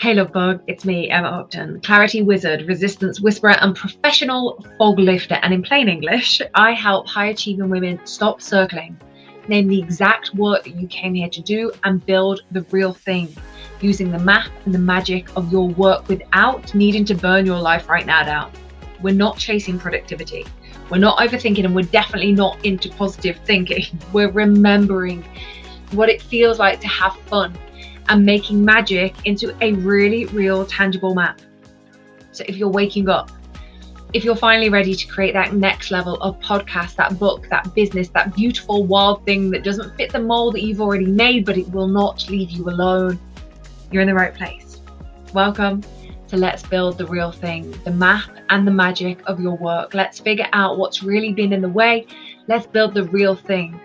Hey Love Bug, it's me, Emma Upton, clarity wizard, resistance whisperer and professional fog lifter. And in plain English, I help high achieving women stop circling, name the exact work that you came here to do and build the real thing, using the map and the magic of your work without needing to burn your life right now down. We're not chasing productivity. We're not overthinking, and we're definitely not into positive thinking. We're remembering what it feels like to have fun and making magic into a really real, tangible map. So if you're waking up, if you're finally ready to create that next level of podcast, that book, that business, that beautiful, wild thing that doesn't fit the mold that you've already made, but it will not leave you alone, you're in the right place. Welcome to Let's Build the Real Thing, the map and the magic of your work. Let's figure out what's really been in the way. Let's build the real thing.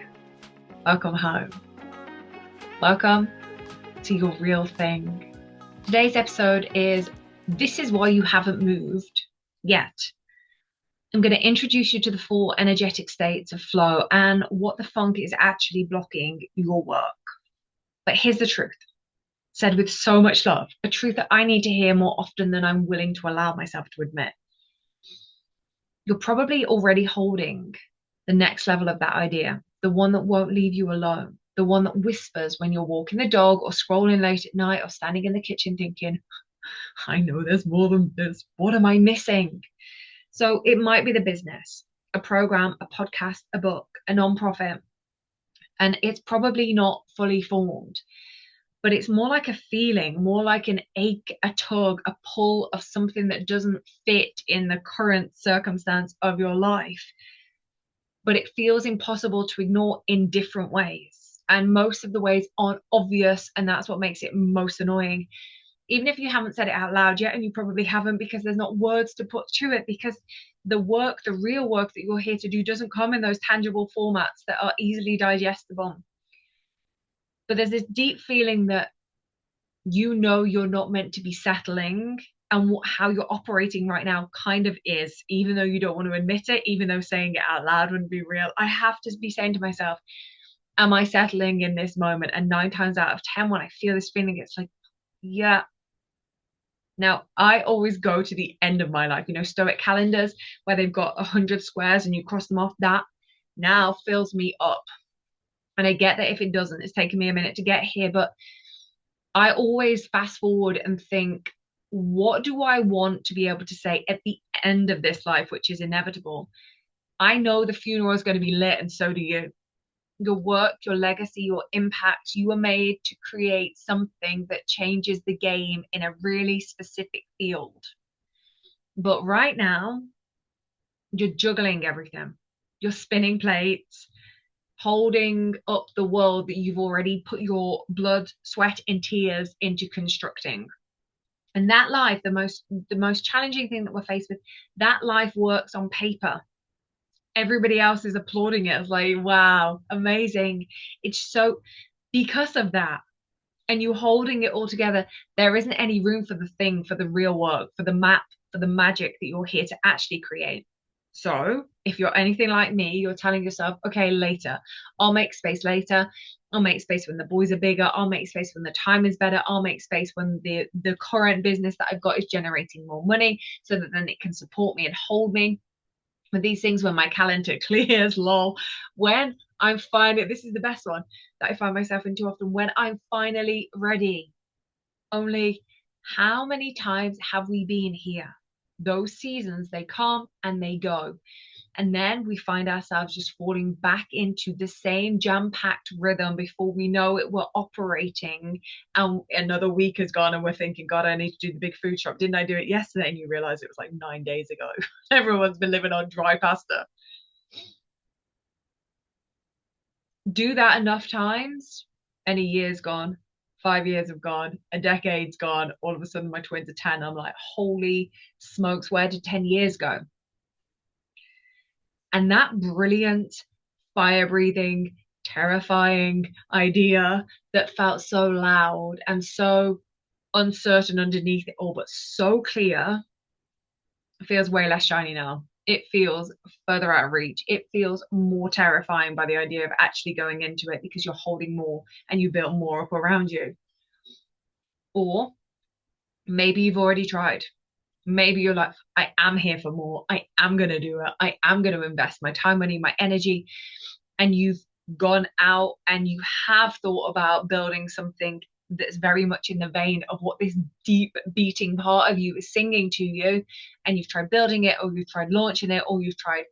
Welcome home. Welcome to your real thing. Today's episode is This is Why You Haven't Moved Yet. I'm going to introduce you to the 4 energetic states of flow and what the funk is actually blocking your work. But here's the truth, said with so much love, a truth that I need to hear more often than I'm willing to allow myself to admit. You're probably already holding the next level of that idea, the one that won't leave you alone. The one that whispers when you're walking the dog or scrolling late at night or standing in the kitchen thinking, I know there's more than this. What am I missing? So it might be the business, a program, a podcast, a book, a nonprofit, and it's probably not fully formed, but it's more like a feeling, more like an ache, a tug, a pull of something that doesn't fit in the current circumstance of your life, but it feels impossible to ignore in different ways. And most of the ways aren't obvious, and that's what makes it most annoying. Even if you haven't said it out loud yet, and you probably haven't because there's not words to put to it, because the work, the real work that you're here to do doesn't come in those tangible formats that are easily digestible. But there's this deep feeling that you know you're not meant to be settling, and how you're operating right now kind of is, even though you don't want to admit it, even though saying it out loud wouldn't be real. I have to be saying to myself, am I settling in this moment? And 9 times out of 10, when I feel this feeling, it's like, yeah. Now, I always go to the end of my life, stoic calendars where they've got 100 squares and you cross them off. That now fills me up. And I get that if it doesn't, it's taken me a minute to get here, but I always fast forward and think, what do I want to be able to say at the end of this life, which is inevitable? I know the funeral is going to be lit, and so do you. Your work, your legacy, your impact, you were made to create something that changes the game in a really specific field. But right now, you're juggling everything. You're spinning plates, holding up the world that you've already put your blood, sweat, and tears into constructing. And that life, the most challenging thing that we're faced with, that life works on paper. Everybody else is applauding it. It's like, wow, amazing. It's so, because of that, and you holding it all together, there isn't any room for the thing, for the real work, for the map, for the magic that you're here to actually create. So if you're anything like me, you're telling yourself, okay, later, I'll make space later. I'll make space when the boys are bigger. I'll make space when the time is better. I'll make space when the current business that I've got is generating more money, so that then it can support me and hold me. With these things, when my calendar clears, lol, when I'm finally, this is the best one that I find myself in too often, when I'm finally ready. Only how many times have we been here? Those seasons, they come and they go. And then we find ourselves just falling back into the same jam-packed rhythm. Before we know it, we're operating, and another week has gone and we're thinking, God, I need to do the big food shop. Didn't I do it yesterday? And you realize it was like 9 days ago. Everyone's been living on dry pasta. Do that enough times and a year's gone. 5 years have gone, a decade's gone. All of a sudden my twins are 10. I'm like, holy smokes, where did 10 years go? And that brilliant, fire-breathing, terrifying idea that felt so loud and so uncertain underneath it all, but so clear, feels way less shiny now. It feels further out of reach. It feels more terrifying by the idea of actually going into it, because you're holding more and you build more up around you. Or Maybe you've already tried. Maybe you're like, I am here for more. I am going to do it. I am going to invest my time, money, my energy. And you've gone out and you have thought about building something that's very much in the vein of what this deep beating part of you is singing to you. And you've tried building it, or you've tried launching it, or you've tried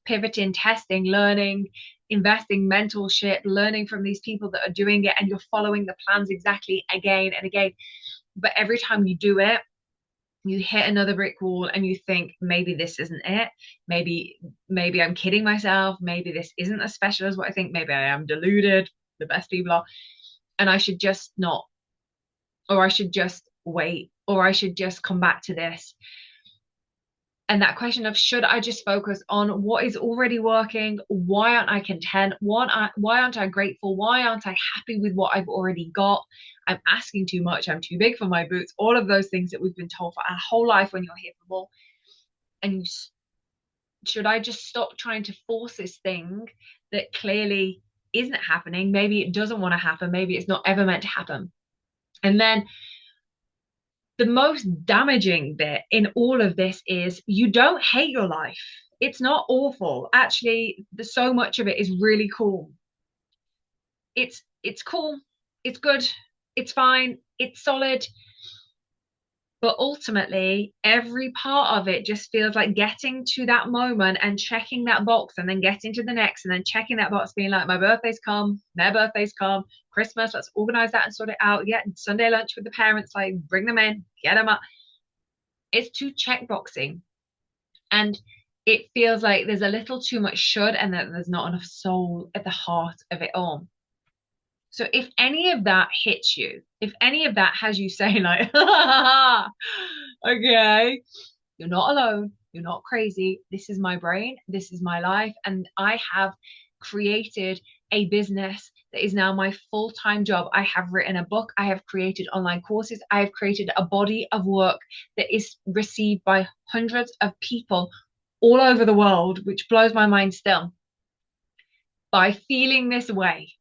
pivoting, testing, learning, investing, mentorship, learning from these people that are doing it, and you're following the plans exactly again and again. But every time you do it, you hit another brick wall and you think, maybe this isn't it. Maybe I'm kidding myself. Maybe this isn't as special as what I think. Maybe I am deluded. The best people are. And I should just not, or I should just wait, or I should just come back to this. And that question of, should I just focus on what is already working? Why aren't I content? Why aren't I grateful? Why aren't I happy with what I've already got? I'm asking too much. I'm too big for my boots. All of those things that we've been told for our whole life when you're here for more. And should I just stop trying to force this thing that clearly isn't happening? Maybe it doesn't want to happen. Maybe it's not ever meant to happen. And then the most damaging bit in all of this is you don't hate your life. It's not awful. Actually, so much of it is really cool. It's cool. It's good. It's fine. It's solid. But ultimately, every part of it just feels like getting to that moment and checking that box and then getting to the next and then checking that box, being like, my birthday's come, their birthday's come, Christmas, let's organize that and sort it out. Yeah, Sunday lunch with the parents, like bring them in, get them up. It's too checkboxing. And it feels like there's a little too much should and that there's not enough soul at the heart of it all. So if any of that hits you, if any of that has you saying like, okay, you're not alone, you're not crazy, this is my brain, this is my life, and I have created a business that is now my full-time job. I have written a book, I have created online courses, I have created a body of work that is received by hundreds of people all over the world, which blows my mind still. By feeling this way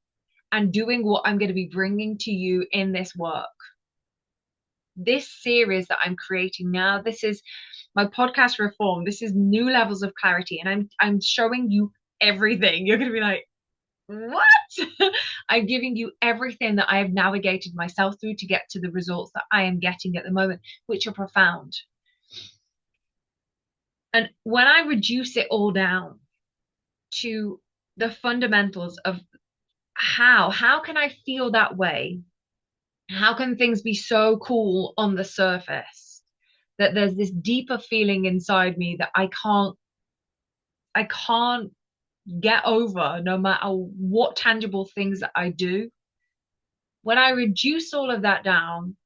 and doing what I'm going to be bringing to you in this work. This series that I'm creating now, this is my podcast reform. This is new levels of clarity, and I'm showing you everything. You're going to be like, what? I'm giving you everything that I have navigated myself through to get to the results that I am getting at the moment, which are profound. And when I reduce it all down to the fundamentals of how can I feel that way? How can things be so cool on the surface that there's this deeper feeling inside me that I can't get over no matter what tangible things that I do? When I reduce all of that down,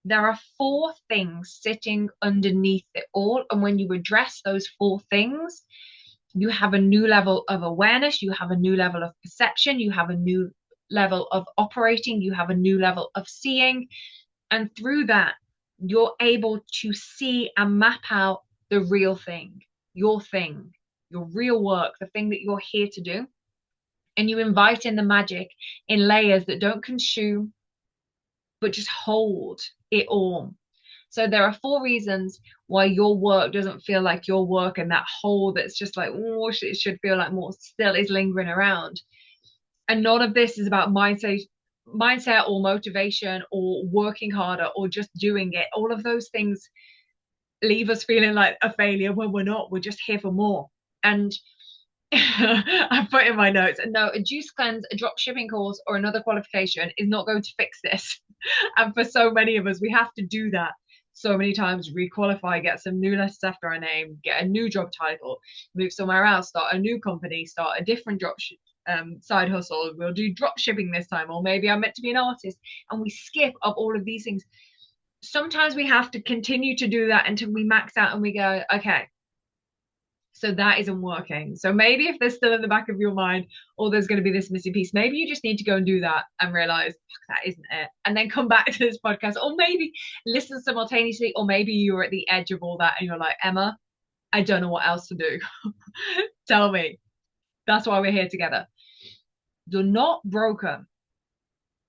there are four things sitting underneath it all. And when you address those four things, you have a new level of awareness, you have a new level of perception, you have a new level of operating, you have a new level of seeing. And through that, you're able to see and map out the real thing, your real work, the thing that you're here to do. And you invite in the magic in layers that don't consume, but just hold it all. So there are four reasons why your work doesn't feel like your work, and that hole that's just like, oh, it should feel like more still is lingering around. And none of this is about mindset or motivation or working harder or just doing it. All of those things leave us feeling like a failure when we're not. We're just here for more. And I put in my notes, no, a juice cleanse, a drop shipping course, or another qualification is not going to fix this. And for so many of us, we have to do that so many times, requalify, get some new letters after our name, get a new job title, move somewhere else, start a new company, start a different side hustle. We'll do drop shipping this time, or maybe I'm meant to be an artist, and we skip up all of these things. Sometimes we have to continue to do that until we max out and we go, okay, so that isn't working. So maybe if there's still in the back of your mind, or there's going to be this missing piece, maybe you just need to go and do that and realize that isn't it, and then come back to this podcast, or maybe listen simultaneously, or maybe you're at the edge of all that and you're like, Emma, I don't know what else to do. Tell me. That's why we're here together. You're not broken.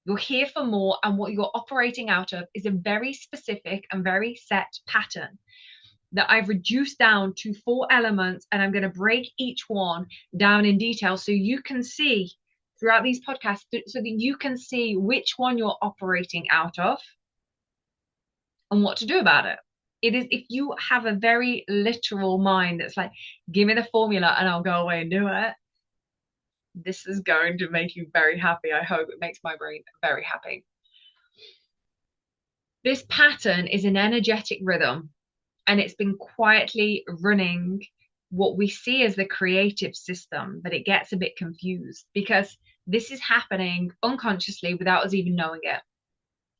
You're here for more, and what you're operating out of is a very specific and very set pattern that I've reduced down to 4 elements, and I'm going to break each one down in detail so you can see throughout these podcasts, so that you can see which one you're operating out of and what to do about it. It is, if you have a very literal mind that's like, give me the formula and I'll go away and do it, this is going to make you very happy. I hope it makes my brain very happy. This pattern is an energetic rhythm, and it's been quietly running what we see as the creative system, but it gets a bit confused because this is happening unconsciously without us even knowing it.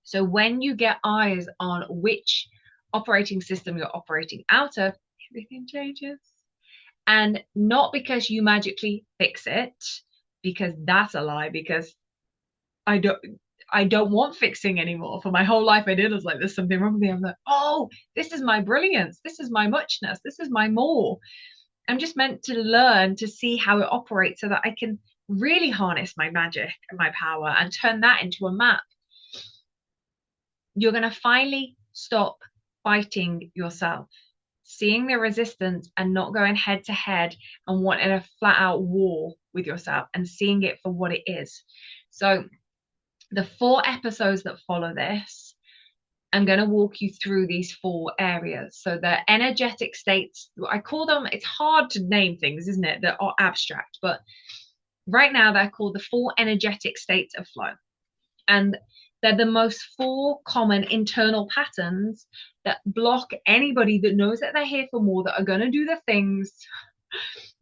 So when you get eyes on which operating system you're operating out of, everything changes. And not because you magically fix it, because that's a lie, because I don't want fixing anymore. For my whole life I did. I was like, there's something wrong with me. I'm like, oh, this is my brilliance. This is my muchness. This is my more. I'm just meant to learn to see how it operates so that I can really harness my magic and my power and turn that into a map. You're going to finally stop fighting yourself, seeing the resistance and not going head to head and wanting a flat out war with yourself, and seeing it for what it is. So the 4 episodes that follow this, I'm going to walk you through these 4 areas. So the energetic states, I call them, it's hard to name things, isn't it, that are abstract, but right now they're called the 4 energetic states of flow. And they're the most 4 common internal patterns that block anybody that knows that they're here for more, that are going to do the things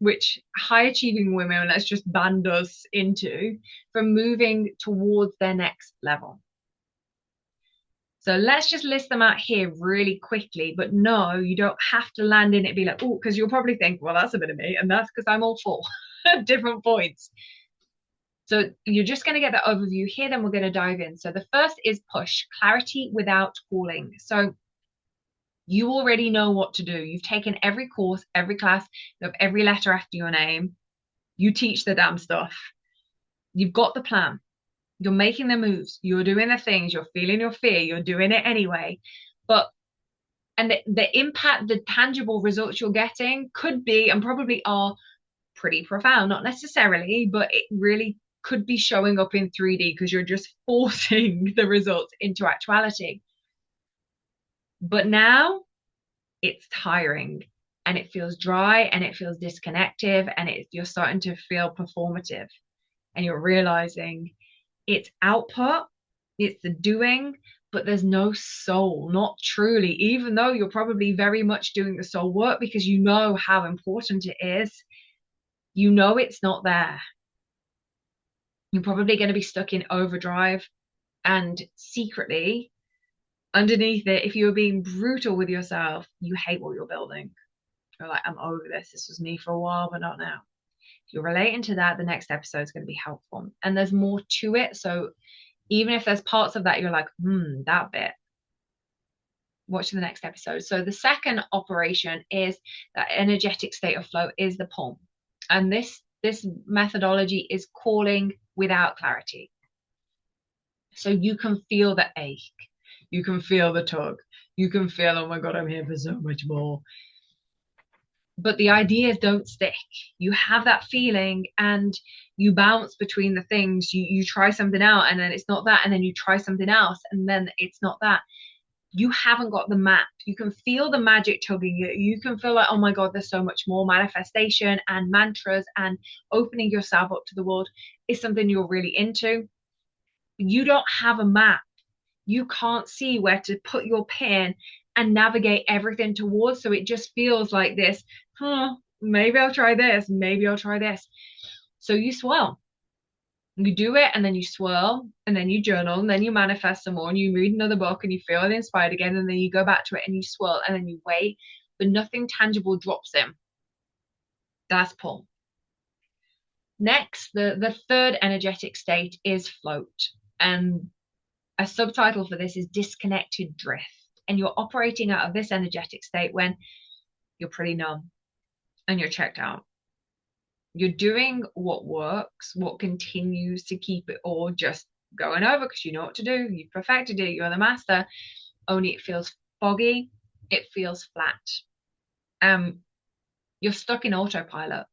which high achieving women, let's just band us into, from moving towards their next level. So let's just list them out here really quickly, but no, you don't have to land in it and be like, oh, because you'll probably think, well, that's a bit of me, and that's because I'm all 4 at different points. So you're just going to get the overview here, then we're going to dive in. So the first is push, clarity without calling. So you already know what to do. You've taken every course, every class, you have every letter after your name. You teach the damn stuff. You've got the plan. You're making the moves. You're doing the things. You're feeling your fear. You're doing it anyway. And the impact, the tangible results you're getting could be, and probably are, pretty profound. Not necessarily, but it really could be showing up in 3D because you're just forcing the results into actuality. But now it's tiring, and it feels dry, and it feels disconnected, and you're starting to feel performative, and you're realizing it's output, it's the doing, but there's no soul, not truly, even though you're probably very much doing the soul work because you know how important it is. You know it's not there. You're probably going to be stuck in overdrive, and secretly underneath it, if you're being brutal with yourself, you hate what you're building. You're like, I'm over this. This was me for a while, but not now. If you're relating to that, the next episode is going to be helpful. And there's more to it. So even if there's parts of that you're like, that bit, watch the next episode. So the second operation is that energetic state of flow is the pull. And this methodology is calling without clarity. So you can feel the ache. You can feel the tug. You can feel, oh my God, I'm here for so much more. But the ideas don't stick. You have that feeling and you bounce between the things. You try something out and then it's not that. And then you try something else and then it's not that. You haven't got the map. You can feel the magic tugging you. You can feel like, oh my God, there's so much more. Manifestation and mantras and opening yourself up to the world is something you're really into. You don't have a map. You can't see where to put your pin and navigate everything towards. So it just feels like this, maybe I'll try this. Maybe I'll try this. So you swirl. You do it and then you swirl and then you journal and then you manifest some more and you read another book and you feel inspired again and then you go back to it and you swirl and then you wait, but nothing tangible drops in. That's pull. Next, the third energetic state is float. And a subtitle for this is disconnected drift. And you're operating out of this energetic state when you're pretty numb and you're checked out. You're doing what works, what continues to keep it all just going over because you know what to do, you've perfected it, you're the master, only it feels foggy, it feels flat. You're stuck in autopilot.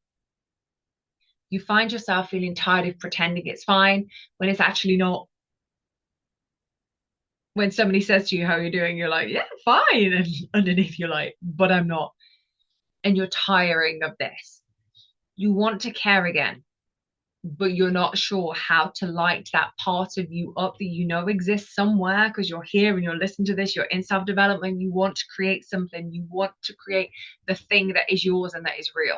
You find yourself feeling tired of pretending it's fine when it's actually not. When somebody says to you, how are you doing? You're like, yeah, fine. And underneath you're like, but I'm not. And you're tiring of this. You want to care again, but you're not sure how to light that part of you up that you know exists somewhere because you're here and you're listening to this, you're in self-development, you want to create something, you want to create the thing that is yours and that is real.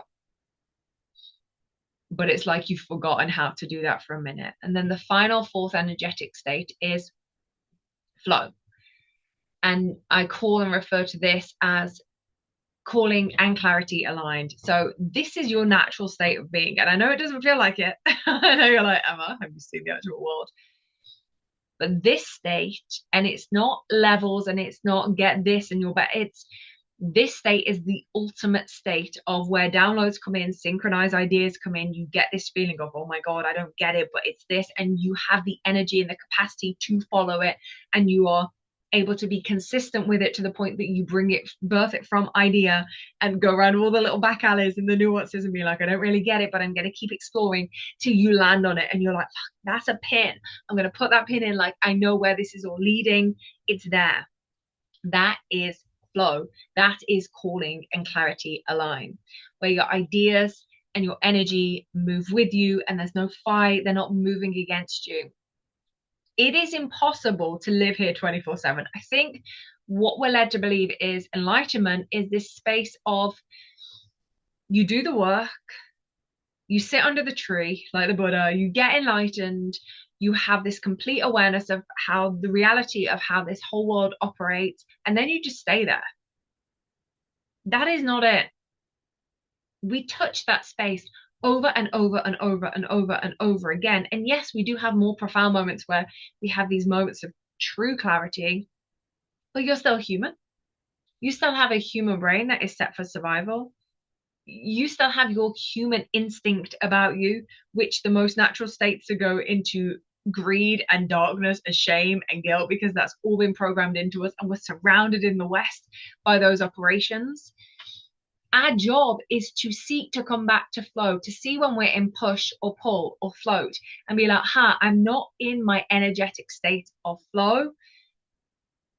But it's like you've forgotten how to do that for a minute. And then the final fourth energetic state is flow. And I call and refer to this as calling and clarity aligned. So this is your natural state of being. And I know it doesn't feel like it. I know you're like, Emma, have you seen the actual world? But this state, and it's not levels and it's not get this and you're better. It's this state is the ultimate state of where downloads come in, synchronized ideas come in. You get this feeling of, oh my God, I don't get it, but it's this. And you have the energy and the capacity to follow it. And you are able to be consistent with it to the point that you bring it, birth it from idea and go around all the little back alleys and the nuances and be like, I don't really get it, but I'm going to keep exploring till you land on it. And you're like, that's a pin. I'm going to put that pin in. Like, I know where this is all leading. It's there. That is flow. That is calling and clarity align, where your ideas and your energy move with you and there's no fight. They're not moving against you. It is impossible to live here 24/7. I think what we're led to believe is enlightenment is this space of you do the work, you sit under the tree like the Buddha, you get enlightened, you have this complete awareness of how the reality of how this whole world operates, and then you just stay there. That is not it. We touch that space over and over and over and over and over again. And yes, we do have more profound moments where we have these moments of true clarity, but you're still human. You still have a human brain that is set for survival. You still have your human instinct about you, which the most natural states to go into greed and darkness and shame and guilt, because that's all been programmed into us. And we're surrounded in the West by those operations. Our job is to seek to come back to flow, to see when we're in push or pull or float and be like, I'm not in my energetic state of flow.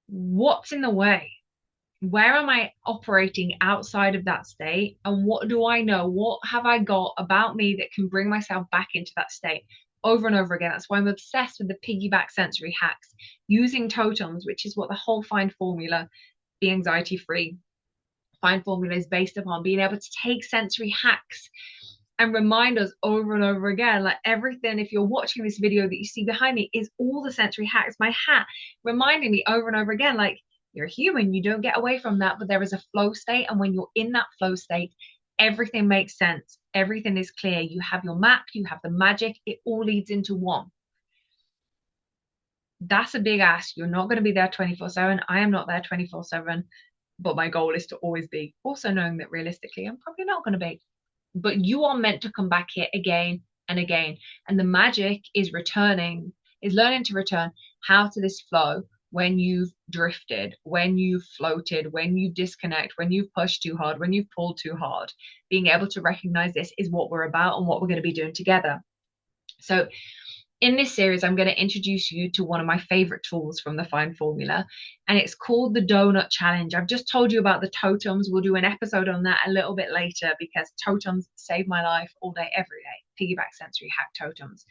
What's in the way? Where am I operating outside of that state? And what do I know? What have I got about me that can bring myself back into that state over and over again? That's why I'm obsessed with the piggyback sensory hacks, using totems, which is what the whole Find formula, the anxiety free Find formula is based upon, being able to take sensory hacks and remind us over and over again. Like everything, if you're watching this video that you see behind me, is all the sensory hacks, my hat, reminding me over and over again, like, you're a human, you don't get away from that, but there is a flow state. And when you're in that flow state, everything makes sense. Everything is clear. You have your map, you have the magic, it all leads into one. That's a big ask. You're not going to be there 24/7. I am not there 24/7. But my goal is to always be, also knowing that realistically I'm probably not going to be. But you are meant to come back here again and again. And the magic is returning, is learning to return how to this flow when you've drifted, when you've floated, when you disconnect, when you've pushed too hard, when you've pulled too hard. Being able to recognize this is what we're about and what we're going to be doing together. So in this series, I'm going to introduce you to one of my favorite tools from the Find formula, and it's called the Donut Challenge. I've just told you about the totems. We'll do an episode on that a little bit later because totems save my life all day, every day. Piggyback sensory hack totems.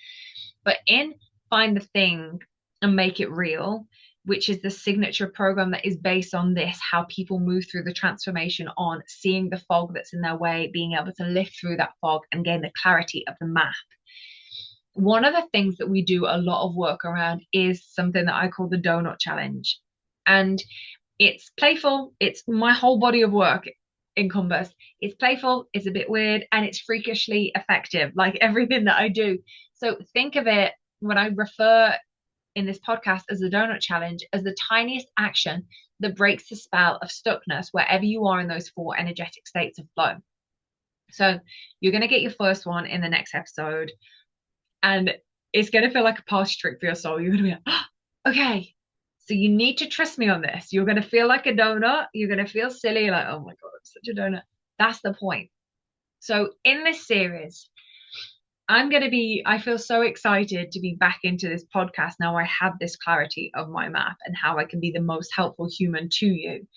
But in Find the Thing and Make It Real, which is the signature program that is based on this, how people move through the transformation on seeing the fog that's in their way, being able to lift through that fog and gain the clarity of the map. One of the things that we do a lot of work around is something that I call the Donut Challenge. And it's playful. It's my whole body of work encompassed. It's playful, it's a bit weird, and it's freakishly effective, like everything that I do. So think of it, when I refer in this podcast as the Donut Challenge, as the tiniest action that breaks the spell of stuckness wherever you are in those 4 energetic states of flow. So you're going to get your first one in the next episode. And It's going to feel like a party trick for your soul. You're going to be like, oh, okay, so you need to trust me on this. You're going to feel like a donut. You're going to feel silly, like, oh my God, I'm such a donut. That's the point. So in this series, I feel so excited to be back into this podcast now. I have this clarity of my map and how I can be the most helpful human to you.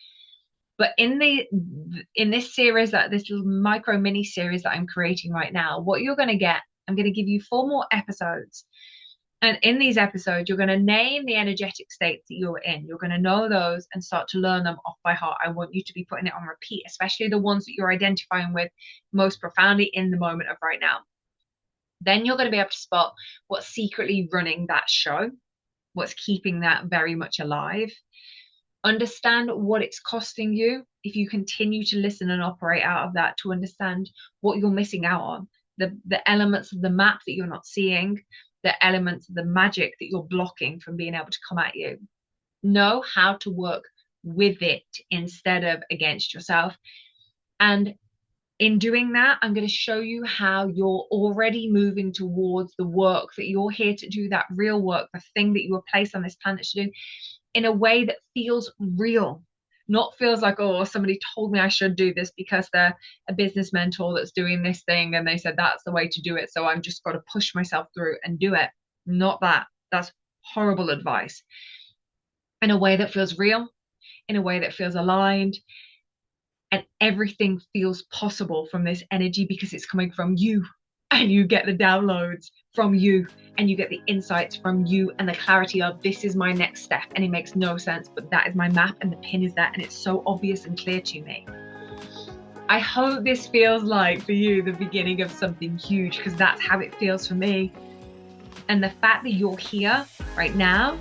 But in this series, that this little micro mini series that I'm creating right now, what you're going to get, I'm going to give you 4 more episodes. And in these episodes, you're going to name the energetic states that you're in. You're going to know those and start to learn them off by heart. I want you to be putting it on repeat, especially the ones that you're identifying with most profoundly in the moment of right now. Then you're going to be able to spot what's secretly running that show, what's keeping that very much alive. Understand what it's costing you if you continue to listen and operate out of that, to understand what you're missing out on, the elements of the map that you're not seeing, the elements of the magic that you're blocking from being able to come at you. Know how to work with it instead of against yourself. And in doing that, I'm going to show you how you're already moving towards the work that you're here to do, that real work, the thing that you were placed on this planet to do, in a way that feels real, not feels like, oh, somebody told me I should do this because they're a business mentor that's doing this thing and they said that's the way to do it, so I've just got to push myself through and do it. Not that. That's horrible advice. In a way that feels real, in a way that feels aligned, and everything feels possible from this energy because it's coming from you, and you get the downloads from you, and you get the insights from you, and the clarity of this is my next step, and it makes no sense, but that is my map and the pin is that, and it's so obvious and clear to me. I hope this feels like for you the beginning of something huge, because that's how it feels for me. And the fact that you're here right now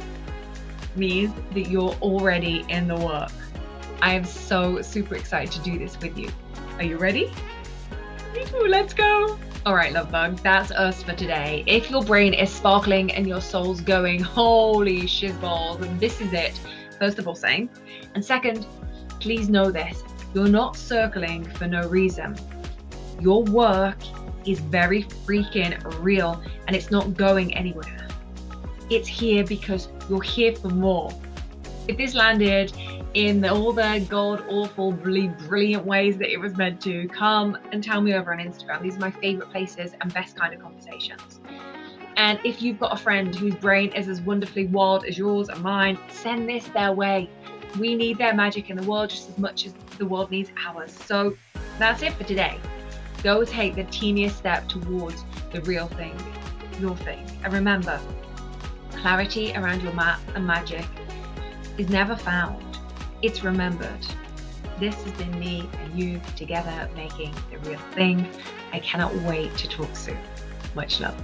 means that you're already in the work. I am so super excited to do this with you. Are you ready? Ooh, let's go. All right, love bugs, that's us for today. If your brain is sparkling and your soul's going, holy shizballs, and this is it, first of all, same. And second, please know this, you're not circling for no reason. Your work is very freaking real and it's not going anywhere. It's here because you're here for more. If this landed in all the god-awfully brilliant ways that it was meant to, come and tell me over on Instagram. These are my favorite places and best kind of conversations. And if you've got a friend whose brain is as wonderfully wild as yours and mine, send this their way. We need their magic in the world just as much as the world needs ours. So that's it for today. Go take the teeniest step towards the real thing, your thing. And remember, clarity around your map and magic is never found. It's remembered. This has been me and you together making the real thing. I cannot wait to talk soon. Much love.